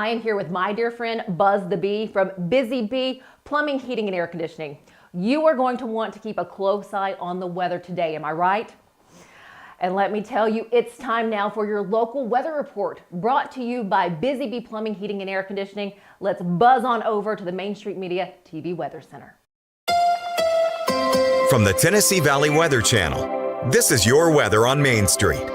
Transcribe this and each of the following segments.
I am here with my dear friend Buzz the Bee from Busy Bee Plumbing, Heating, and Air Conditioning. You are going to want to keep a close eye on the weather today, am I right? And let me tell you, it's time now for your local weather report, brought to you by Busy Bee Plumbing, Heating, and Air Conditioning. Let's buzz on over to the Main Street Media TV Weather Center. From the Tennessee Valley Weather Channel, this is your weather on Main Street.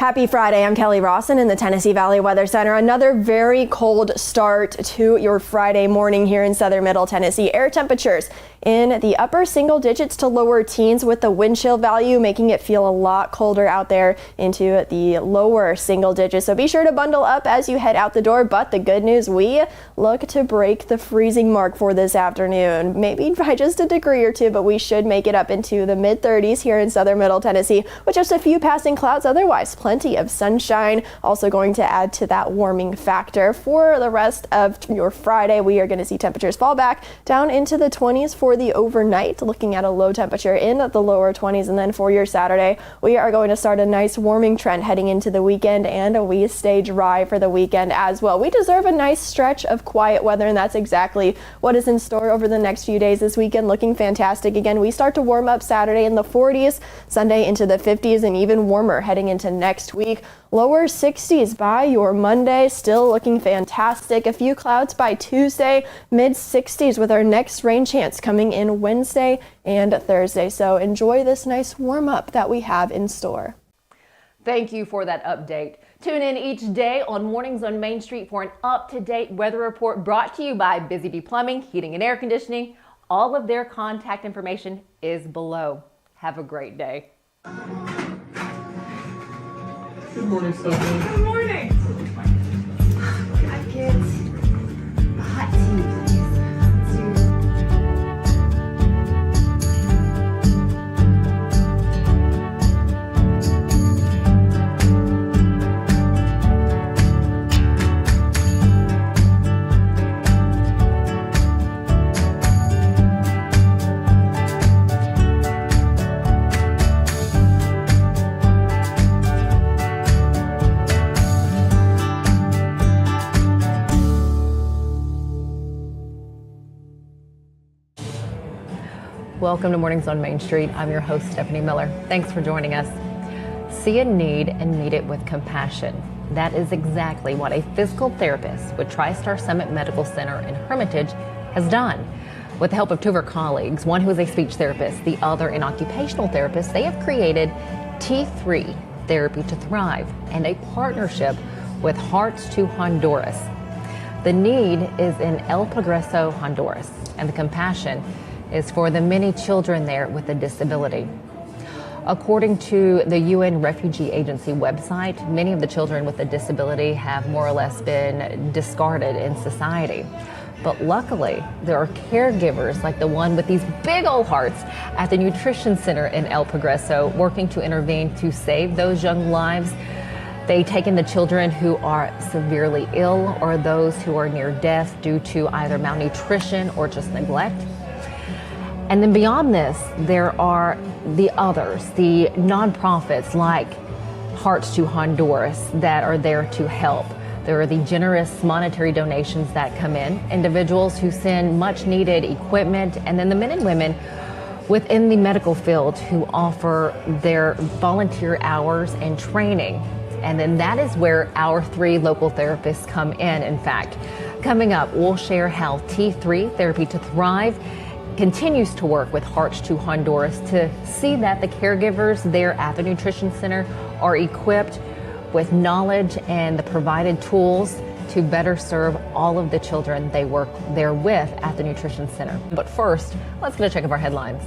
Happy Friday, I'm Kelly Rawson in the Tennessee Valley Weather Center. Another very cold start to your Friday morning here in southern middle Tennessee. Air temperatures in the upper single digits to lower teens, with the wind chill value making it feel a lot colder out there into the lower single digits. So be sure to bundle up as you head out the door. But the good news, we look to break the freezing mark for this afternoon, maybe by just a degree or two, but we should make it up into the mid 30s here in southern middle Tennessee with just a few passing clouds. Otherwise, plenty of sunshine, also going to add to that warming factor. For the rest of your Friday, we are going to see temperatures fall back down into the 20s for the overnight, looking at a low temperature in the lower 20s. And then for your Saturday, we are going to start a nice warming trend heading into the weekend, and we stay dry for the weekend as well. We deserve a nice stretch of quiet weather, and that's exactly what is in store over the next few days this weekend. Looking fantastic. Again, we start to warm up Saturday in the 40s, Sunday into the 50s, and even warmer heading into next week. Lower 60s by your Monday, still looking fantastic. A few clouds by Tuesday, mid 60s with our next rain chance coming in Wednesday and Thursday. So enjoy this nice warm up that we have in store. Thank you for that update. Tune in each day on Mornings on Main Street for an up-to-date weather report brought to you by Busy Bee Plumbing, Heating, and Air Conditioning. All of their contact information is below. Have a great day. Good morning, Stephanie. Good morning. Hi, kids. Hot tea, please. Welcome to Mornings on Main Street. I'm your host, Stephanie Miller. Thanks for joining us. See a need and meet it with compassion. That is exactly what a physical therapist with TriStar Summit Medical Center in Hermitage has done. With the help of two of her colleagues, one who is a speech therapist, the other an occupational therapist, they have created T3 Therapy to Thrive and a partnership with Hearts to Honduras. The need is in El Progreso, Honduras, and the compassion is for the many children there with a disability. According to the UN Refugee Agency website, many of the children with a disability have more or less been discarded in society. But luckily, there are caregivers like the one with these big old hearts at the Nutrition Center in El Progreso working to intervene to save those young lives. They take in the children who are severely ill or those who are near death due to either malnutrition or just neglect. And then beyond this, there are the others, the nonprofits like Hearts to Honduras that are there to help. There are the generous monetary donations that come in, individuals who send much needed equipment, and then the men and women within the medical field who offer their volunteer hours and training. And then that is where our three local therapists come in fact. Coming up, we'll share how T3 Therapy to Thrive continues to work with Hearts to Honduras to see that the caregivers there at the Nutrition Center are equipped with knowledge and the provided tools to better serve all of the children they work there with at the Nutrition Center. But first, let's get a check of our headlines.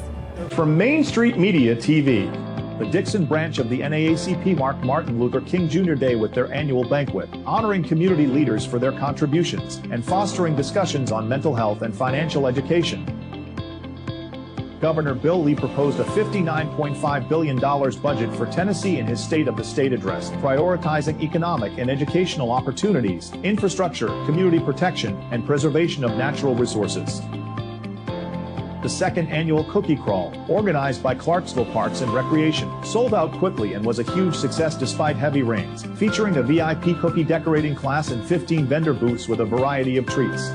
From Main Street Media TV, the Dixon branch of the NAACP marked Martin Luther King Jr. Day with their annual banquet, honoring community leaders for their contributions and fostering discussions on mental health and financial education. Governor Bill Lee proposed a $59.5 billion budget for Tennessee in his State of the State address, prioritizing economic and educational opportunities, infrastructure, community protection, and preservation of natural resources. The second annual Cookie Crawl, organized by Clarksville Parks and Recreation, sold out quickly and was a huge success despite heavy rains, featuring a VIP cookie decorating class and 15 vendor booths with a variety of treats.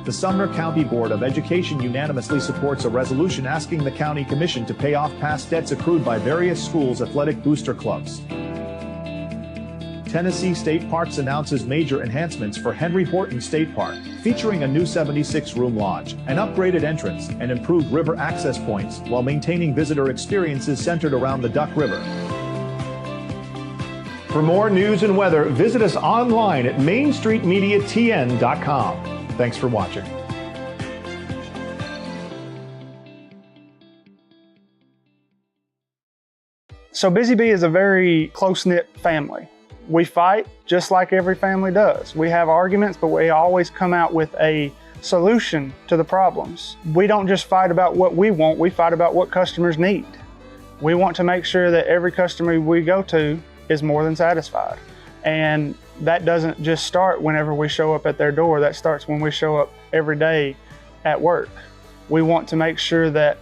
The Sumner County Board of Education unanimously supports a resolution asking the county commission to pay off past debts accrued by various schools' athletic booster clubs. Tennessee State Parks announces major enhancements for Henry Horton State Park, featuring a new 76-room lodge, an upgraded entrance, and improved river access points, while maintaining visitor experiences centered around the Duck River. For more news and weather, visit us online at mainstreetmediatn.com. Thanks for watching. So Busy Bee is a very close-knit family. We fight just like every family does. We have arguments, but we always come out with a solution to the problems. We don't just fight about what we want, we fight about what customers need. We want to make sure that every customer we go to is more than satisfied. And that doesn't just start whenever we show up at their door, that starts when we show up every day at work. We want to make sure that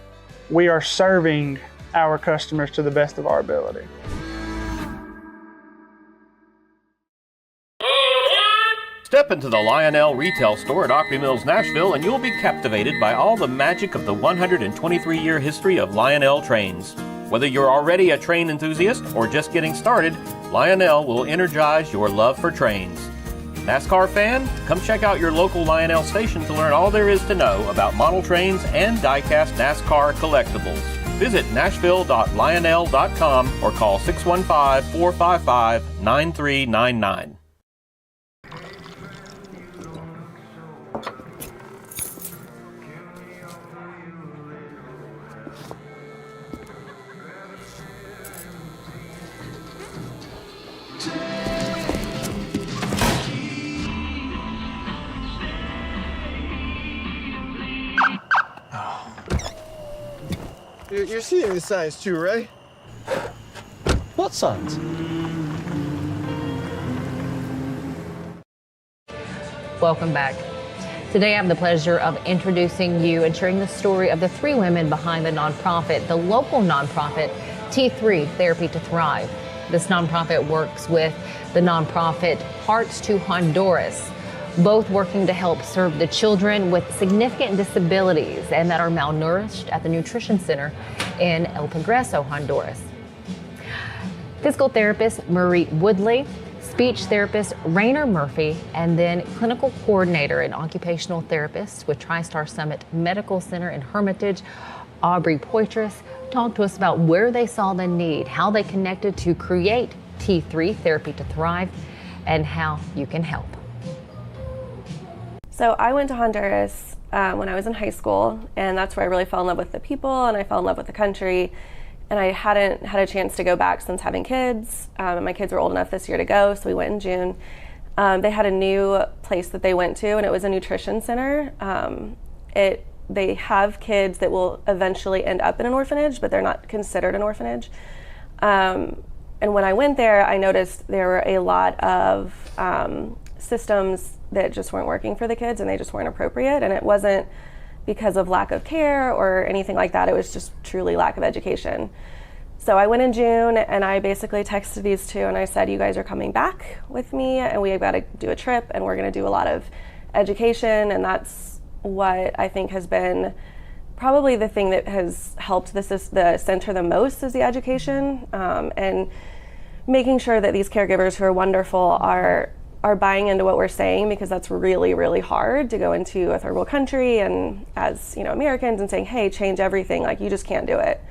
we are serving our customers to the best of our ability. Step into the Lionel retail store at Opry Mills, Nashville, and you'll be captivated by all the magic of the 123-year history of Lionel trains. Whether you're already a train enthusiast or just getting started, Lionel will energize your love for trains. NASCAR fan? Come check out your local Lionel station to learn all there is to know about model trains and die-cast NASCAR collectibles. Visit nashville.lionel.com or call 615-455-9399. You're seeing the signs too, right? What signs? Welcome back. Today I have the pleasure of introducing you and sharing the story of the three women behind the local nonprofit T3 Therapy to Thrive. This nonprofit works with the nonprofit Hearts to Honduras, both working to help serve the children with significant disabilities and that are malnourished at the Nutrition Center in El Progreso, Honduras. Physical therapist Marie Woodley, speech therapist Rainer Murphy, and then clinical coordinator and occupational therapist with TriStar Summit Medical Center in Hermitage, Aubrey Poitras, talked to us about where they saw the need, how they connected to create T3 Therapy to Thrive, and how you can help. So I went to Honduras when I was in high school, and that's where I really fell in love with the people and I fell in love with the country. And I hadn't had a chance to go back since having kids. My kids were old enough this year to go, so we went in June. They had a new place that they went to, and it was a nutrition center. They have kids that will eventually end up in an orphanage, but they're not considered an orphanage. And when I went there, I noticed there were a lot of systems that just weren't working for the kids, and they just weren't appropriate. And it wasn't because of lack of care or anything like that. It was just truly lack of education. So I went in June and I basically texted these two and I said, you guys are coming back with me and we've got to do a trip and we're going to do a lot of education. And that's what I think has been probably the thing that has helped the center the most is the education, and making sure that these caregivers who are wonderful are buying into what we're saying, because that's really, really hard to go into a third world country and as Americans and saying, hey, change everything, like you just can't do it.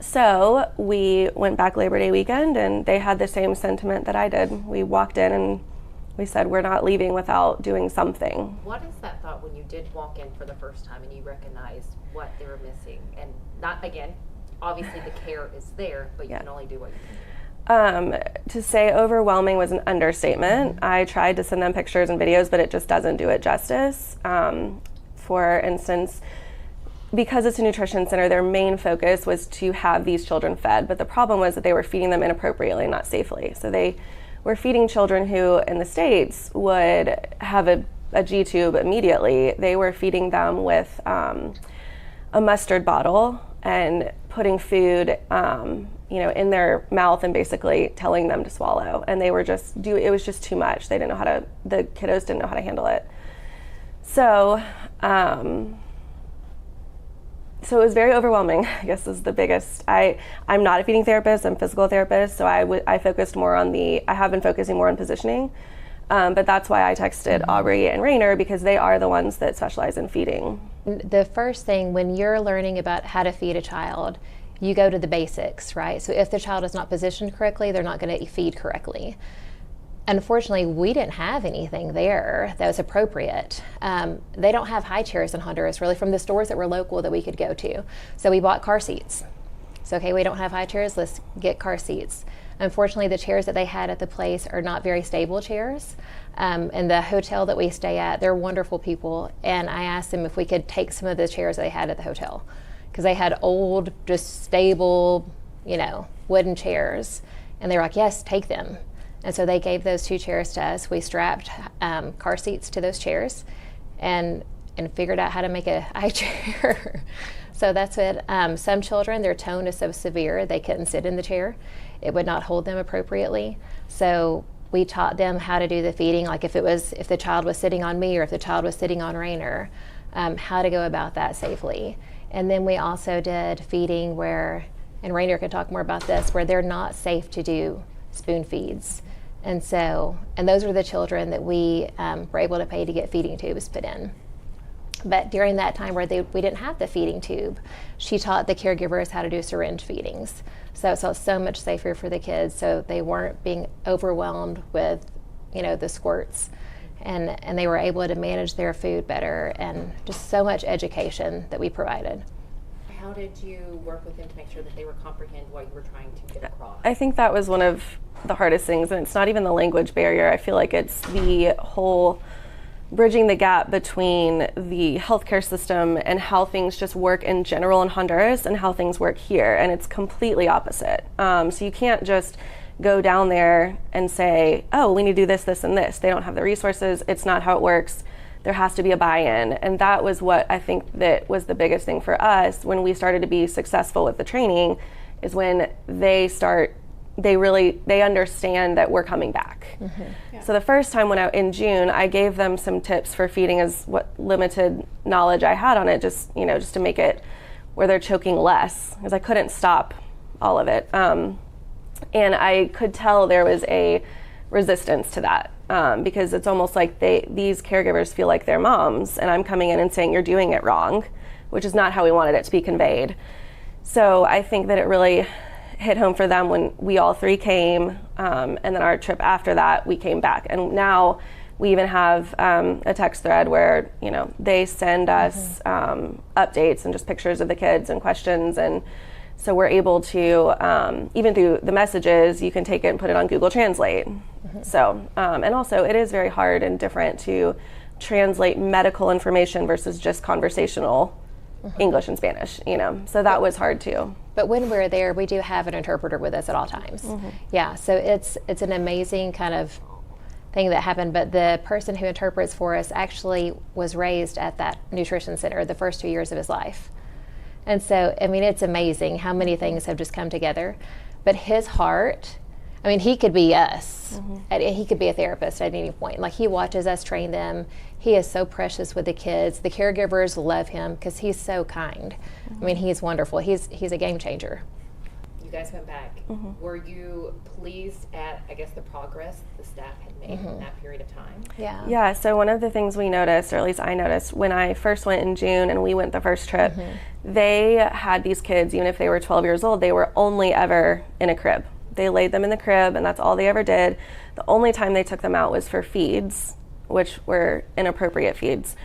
So we went back Labor Day weekend and they had the same sentiment that I did. We walked in and we said, we're not leaving without doing something. What is that thought when you did walk in for the first time and you recognized what they were missing? And not, again, obviously the care is there, but you can only do what you can do. To say overwhelming was an understatement. I tried to send them pictures and videos, but it just doesn't do it justice. For instance, because it's a nutrition center, their main focus was to have these children fed, but the problem was that they were feeding them inappropriately and not safely. So they were feeding children who in the States would have a a G-tube immediately. They were feeding them with a mustard bottle and putting food in their mouth and basically telling them to swallow. And they were it was just too much. The kiddos didn't know how to handle it. So it was very overwhelming, I guess is the biggest. I'm not a feeding therapist, I'm a physical therapist, so I focused more on I have been focusing more on positioning. But that's why I texted Aubrey and Rainer, because they are the ones that specialize in feeding. The first thing when you're learning about how to feed a child, you go to the basics, right? So if the child is not positioned correctly, they're not going to feed correctly. Unfortunately, we didn't have anything there that was appropriate. They don't have high chairs in Honduras, really, from the stores that were local that we could go to. So we bought car seats. So, okay, we don't have high chairs, let's get car seats. Unfortunately, the chairs that they had at the place are not very stable chairs. And the hotel that we stay at, they're wonderful people. And I asked them if we could take some of the chairs they had at the hotel, because they had old, just stable, wooden chairs. And they were like, yes, take them. And so they gave those 2 chairs to us. We strapped car seats to those chairs and figured out how to make a high chair. So that's it. Some children, their tone is so severe they couldn't sit in the chair. It would not hold them appropriately. So we taught them how to do the feeding, like if the child was sitting on me or if the child was sitting on Rainer, how to go about that safely. And then we also did feeding where, and Rainer could talk more about this, where they're not safe to do spoon feeds. And those are the children that we were able to pay to get feeding tubes put in. But during that time where we didn't have the feeding tube, she taught the caregivers how to do syringe feedings. So it's so much safer for the kids, so they weren't being overwhelmed with, the squirts. And they were able to manage their food better, and just so much education that we provided. How did you work with them to make sure that they would comprehend what you were trying to get across? I think that was one of the hardest things, and it's not even the language barrier. I feel like it's the whole bridging the gap between the healthcare system and how things just work in general in Honduras and how things work here, and it's completely opposite. So you can't just go down there and say, oh, we need to do this, this, and this. They don't have the resources. It's not how it works. There has to be a buy-in. And that was what I think that was the biggest thing for us when we started to be successful with the training, is when they understand that we're coming back. Mm-hmm. Yeah. So the first time in June, I gave them some tips for feeding as what limited knowledge I had on it, just to make it where they're choking less, because I couldn't stop all of it. And I could tell there was a resistance to that, because it's almost like these caregivers feel like they're moms, and I'm coming in and saying you're doing it wrong, which is not how we wanted it to be conveyed. So I think that it really hit home for them when we all 3 came, and then our trip after that, we came back. And now we even have a text thread where, they send us updates and just pictures of the kids and questions. And so we're able to, even through the messages, you can take it and put it on Google Translate. Mm-hmm. So, and also it is very hard and different to translate medical information versus just conversational English and Spanish, so that was hard too. But when we're there, we do have an interpreter with us at all times. Mm-hmm. Yeah, so it's an amazing kind of thing that happened, but the person who interprets for us actually was raised at that nutrition center the first 2 years of his life. And so, it's amazing how many things have just come together. But his heart, he could be us. Mm-hmm. He could be a therapist at any point. Like, he watches us train them. He is so precious with the kids. The caregivers love him because he's so kind. Mm-hmm. He's wonderful. He's a game changer. You guys went back. Mm-hmm. Were you pleased at, the progress the staff had made in that period of time? Yeah. Yeah, so one of the things we noticed, or at least I noticed, when I first went in June and we went the first trip, they had these kids, even if they were 12 years old, they were only ever in a crib. They laid them in the crib, and that's all they ever did. The only time they took them out was for feeds, which were inappropriate feeds,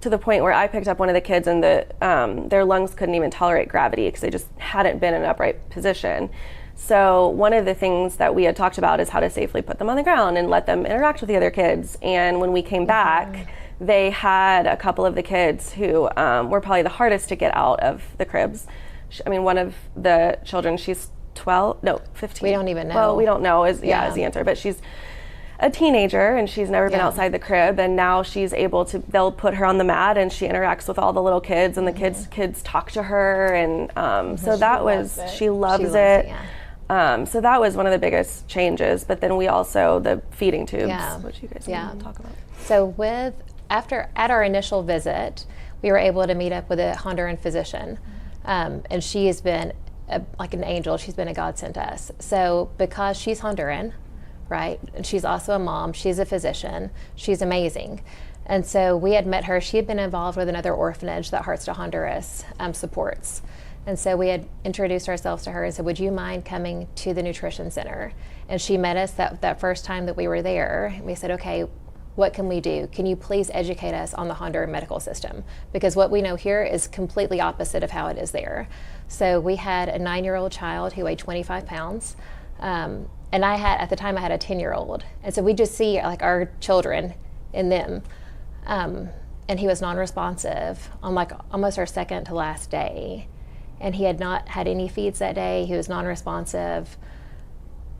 to the point where I picked up one of the kids and their lungs couldn't even tolerate gravity because they just hadn't been in an upright position. So one of the things that we had talked about is how to safely put them on the ground and let them interact with the other kids. And when we came back, they had a couple of the kids who were probably the hardest to get out of the cribs. One of the children, she's 15. We don't even know. Well, we don't know is the answer, but she's a teenager and she's never been Yeah. outside the crib, and now she's able to, they'll put her on the mat and she interacts with all the little kids, and the kids talk to her, and so that was, she loves it. So that was one of the biggest changes. But then we also, the feeding tubes, which you guys want to talk about. So at our initial visit, we were able to meet up with a Honduran physician, and she has been like an angel. She's been a godsend to us. So because she's Honduran, right, and she's also a mom, she's a physician, she's amazing. And so we had met her. She had been involved with another orphanage that Hearts to Honduras supports. And so we had introduced ourselves to her and said, would you mind coming to the nutrition center? And she met us that first time that we were there. And we said, okay, what can we do? Can you please educate us on the Honduran medical system? Because what we know here is completely opposite of how it is there. So we had a 9-year-old child who weighed 25 pounds. And at the time I had a 10-year-old. And so we just see like our children in them. And he was non-responsive on like almost our second to last day. And he had not had any feeds that day. He was non-responsive.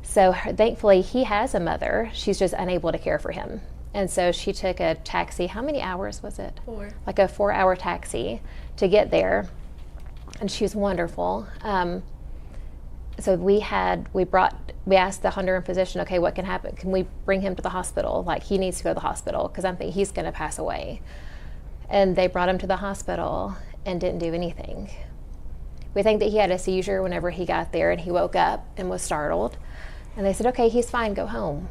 So thankfully he has a mother. She's just unable to care for him. And so she took a taxi. How many hours was it? 4. Like a 4-hour taxi to get there. And she was wonderful. So we asked the Honduran physician, okay, what can happen? Can we bring him to the hospital? Like, he needs to go to the hospital because I'm thinking he's going to pass away. And they brought him to the hospital and didn't do anything. We think that he had a seizure whenever he got there, and he woke up and was startled. And they said, okay, he's fine, go home.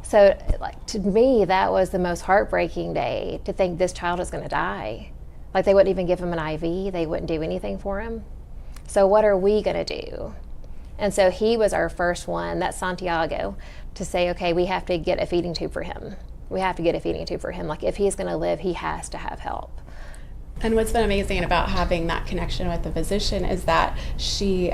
So like, to me, that was the most heartbreaking day, to think this child is going to die. Like, they wouldn't even give him an IV. They wouldn't do anything for him. So what are we going to do? And so he was our first one, that's Santiago, to say, okay, we have to get a feeding tube for him. We have to get a feeding tube for him. Like, if he's going to live, he has to have help. And what's been amazing about having that connection with the physician is that she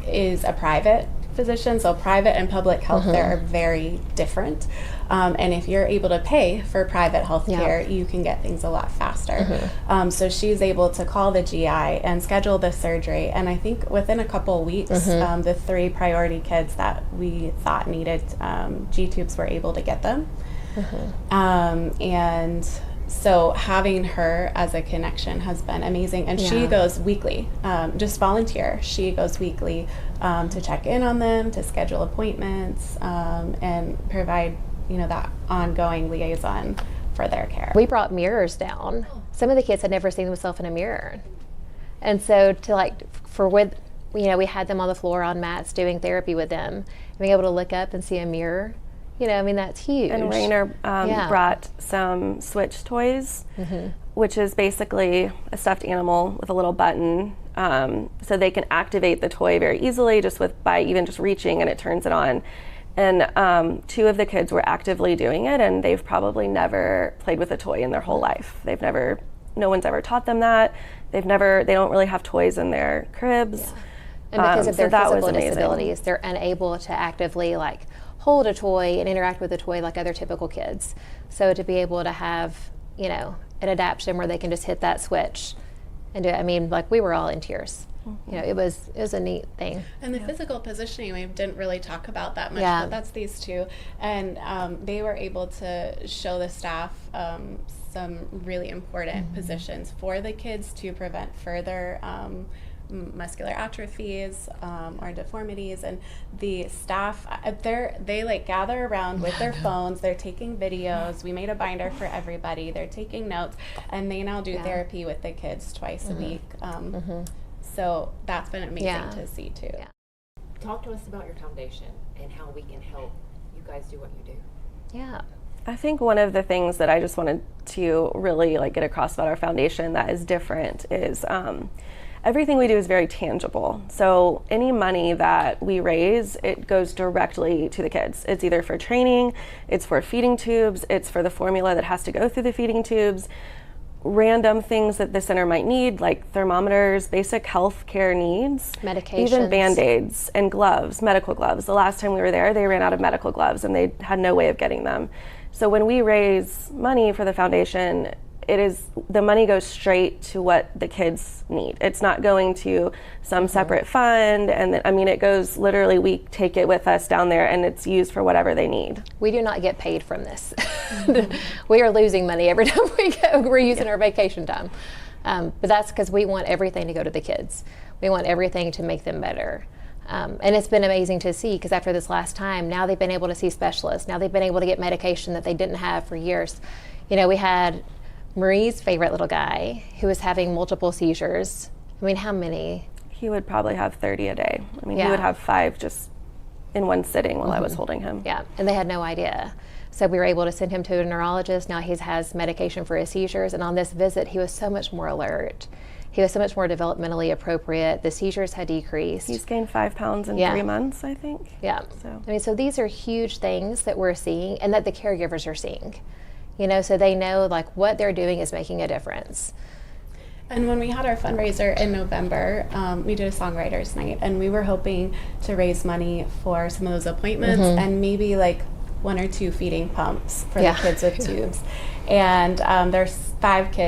is a private physician, so private and public health there are very different. And if you're able to pay for private health care, you can get things a lot faster. So she's able to call the GI and schedule the surgery. And I think within a couple of weeks, the 3 priority kids that we thought needed G-tubes were able to get them. And so having her as a connection has been amazing. And she goes weekly, just volunteer. She goes weekly to check in on them, to schedule appointments, and provide, that ongoing liaison for their care. We brought mirrors down. Some of the kids had never seen themselves in a mirror. And so we had them on the floor on mats doing therapy with them, and being able to look up and see a mirror. That's huge. And Rainer brought some Switch toys, which is basically a stuffed animal with a little button, so they can activate the toy very easily by even just reaching, and it turns it on. And 2 of the kids were actively doing it, and they've probably never played with a toy in their whole life. No one's ever taught them that. They don't really have toys in their cribs. Yeah. And because of their physical amazing. disabilities, they're unable to actively hold a toy and interact with a toy like other typical kids. So to be able to have, an adaptation where they can just hit that switch and do it, we were all in tears. It was a neat thing. And the physical positioning, we didn't really talk about that much, but that's these 2. And they were able to show the staff some really important positions for the kids to prevent further muscular atrophies or deformities. And the staff, they gather around with their phones. They're taking videos. We made a binder for everybody. They're taking notes, and they now do therapy with the kids twice a week. So that's been amazing to see too. Talk to us about your foundation and how we can help you guys do what you do. Yeah. I think one of the things that I just wanted to really get across about our foundation that is different is everything we do is very tangible. So any money that we raise, it goes directly to the kids. It's either for training, it's for feeding tubes, it's for the formula that has to go through the feeding tubes, random things that the center might need, like thermometers, basic health care needs, medications, even Band-Aids and gloves, medical gloves. The last time we were there, they ran out of medical gloves and they had no way of getting them. So when we raise money for the foundation, the money goes straight to what the kids need. It's not going to some separate fund, and it goes literally, we take it with us down there and it's used for whatever they need. We do not get paid from this. We are losing money every time we go. We're using our vacation time. But that's because we want everything to go to the kids. We want everything to make them better. And it's been amazing to see, because after this last time, now they've been able to see specialists. Now they've been able to get medication that they didn't have for years. You know, we had Marie's favorite little guy who was having multiple seizures. I mean, how many? He would probably have 30 a day. I mean, he would have 5 just in one sitting while I was holding him. Yeah, and they had no idea. So we were able to send him to a neurologist. Now he has medication for his seizures. And on this visit, he was so much more alert. He was so much more developmentally appropriate. The seizures had decreased. He's gained 5 pounds in 3 months, I think. Yeah. So these are huge things that we're seeing and that the caregivers are seeing. You know, so they know like what they're doing is making a difference. And when we had our fundraiser in November, we did a songwriters night, and we were hoping to raise money for some of those appointments and maybe like 1 or 2 feeding pumps for the kids with tubes. And there's 5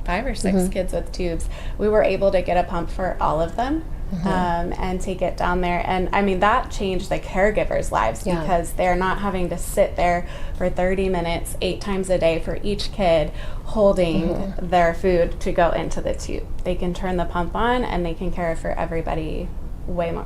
or 6 kids with tubes. We were able to get a pump for all of them. And take it down there, and I mean that changed the caregivers' lives because they're not having to sit there for 30 minutes 8 times a day for each kid holding their food to go into the tube. They can turn the pump on and they can care for everybody way more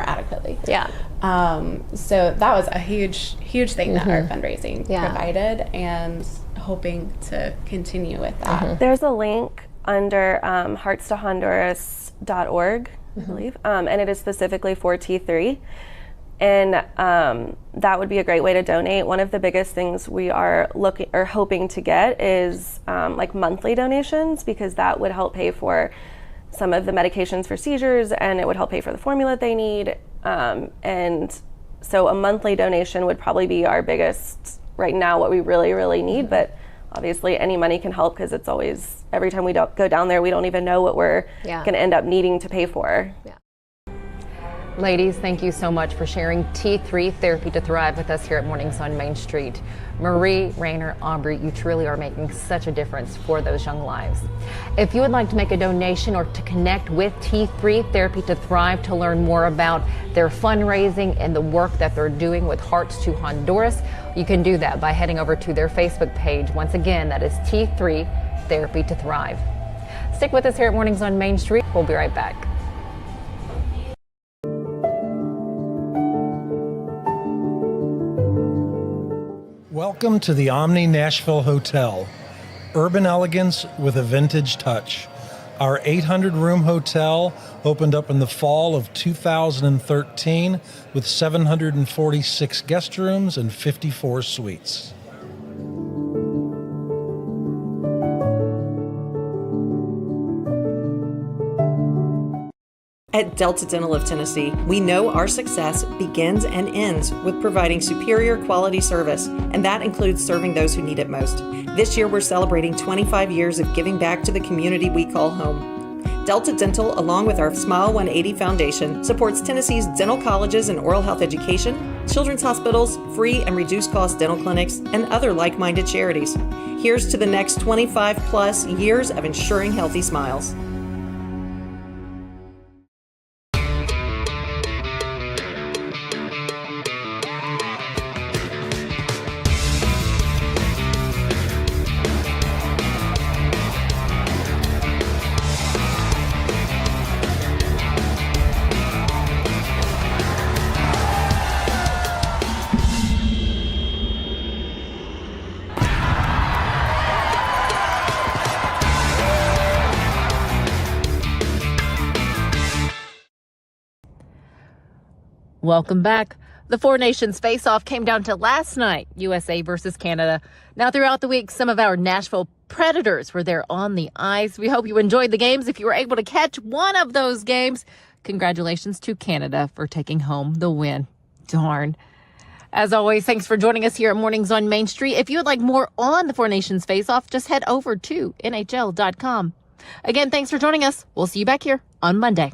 adequately. So that was a huge thing that our fundraising provided, and hoping to continue with that. There's a link under heartstohonduras.org, I believe, and it is specifically for T3, and that would be a great way to donate. One of the biggest things we are hoping to get is like monthly donations, because that would help pay for some of the medications for seizures, and it would help pay for the formula they need, and so a monthly donation would probably be our biggest right now, what we really need, but obviously any money can help, because it's always, every time we go down there, we don't even know what we're going to end up needing to pay for. Ladies, thank you so much for sharing T3 Therapy to Thrive with us here at Mornings on Main Street. Marie, Rainer, Aubrey, you truly are making such a difference for those young lives. If you would like to make a donation or to connect with T3 Therapy to Thrive to learn more about their fundraising and the work that they're doing with Hearts to Honduras, you can do that by heading over to their Facebook page. Once again, that is T3 Therapy to Thrive. Stick with us here at Mornings on Main Street. We'll be right back. Welcome to the Omni Nashville Hotel. Urban elegance with a vintage touch. Our 800-room hotel opened up in the fall of 2013 with 746 guest rooms and 54 suites. At Delta Dental of Tennessee, we know our success begins and ends with providing superior quality service, and that includes serving those who need it most. This year, we're celebrating 25 years of giving back to the community we call home. Delta Dental, along with our Smile 180 Foundation, supports Tennessee's dental colleges and oral health education, children's hospitals, free and reduced cost dental clinics, and other like-minded charities. Here's to the next 25 plus years of ensuring healthy smiles. Welcome back. The Four Nations face-off came down to last night, USA versus Canada. Now, throughout the week, some of our Nashville Predators were there on the ice. We hope you enjoyed the games. If you were able to catch one of those games, congratulations to Canada for taking home the win. Darn. As always, thanks for joining us here at Mornings on Main Street. If you would like more on the Four Nations face-off, just head over to NHL.com. Again, thanks for joining us. We'll see you back here on Monday.